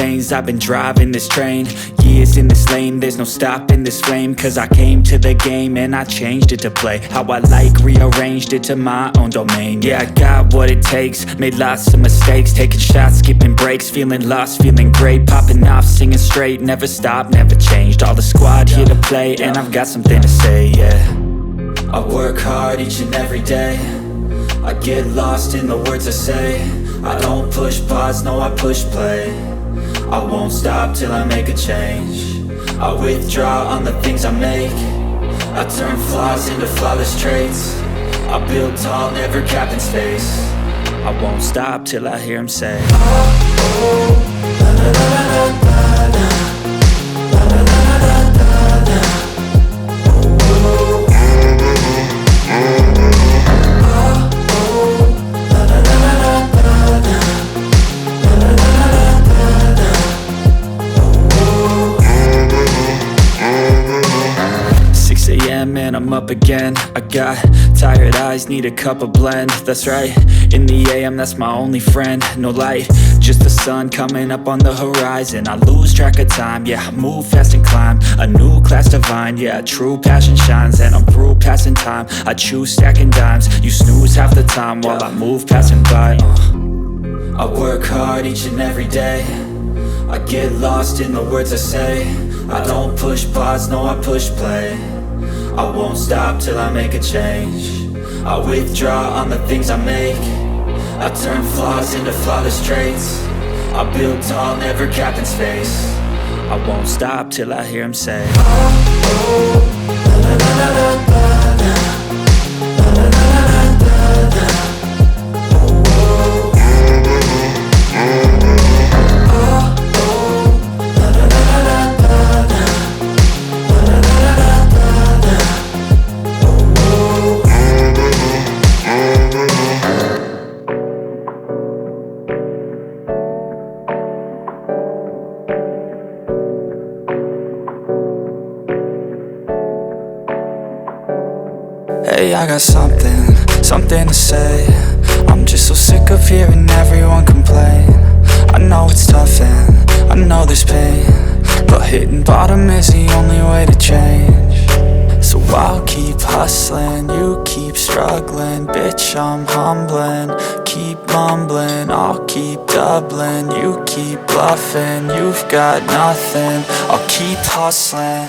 lanes, I've been driving this train. Years in this lane, there's no stopping this flame. Cause I came to the game and I changed it to play how I like, rearranged it to my own domain. Yeah, I got what it takes, made lots of mistakes, taking shots, skipping breaks, feeling lost, feeling great, popping off, singing straight, never stopped, never changed. All the squad here to play, and I've got something to say, yeah. I work hard each and every day, I get lost in the words I say. I don't push pause, no I push play. I won't stop till I make a change. I withdraw on the things I make. I turn flaws into flawless traits. I build tall, never capped in space. I won't stop till I hear him say, oh, oh, la la la la la la. Man, I'm up again. I got tired eyes, need a cup of blend. That's right, in the AM, that's my only friend. No light, just the sun coming up on the horizon. I lose track of time, yeah, I move fast and climb a new class divine, yeah, true passion shines. And I'm through passing time, I choose stacking dimes. You snooze half the time while I move passing by. I work hard each and every day, I get lost in the words I say. I don't push pause, no I push play. I won't stop till I make a change. I withdraw on the things I make. I turn flaws into flawless traits. I build tall, never capped in space. I won't stop till I hear him say, oh, oh, la la la la la la. La la la la la la. Oh, oh. Oh, oh, la la la la la la. La la la la la. Hey, I got something to say. I'm just so sick of hearing everyone complain. I know it's tough and I know there's pain, but hitting bottom is the only way to change. So I'll keep hustling, you keep struggling. Bitch, I'm humbling, keep mumbling. I'll keep doubling, you keep bluffing. You've got nothing, I'll keep hustling.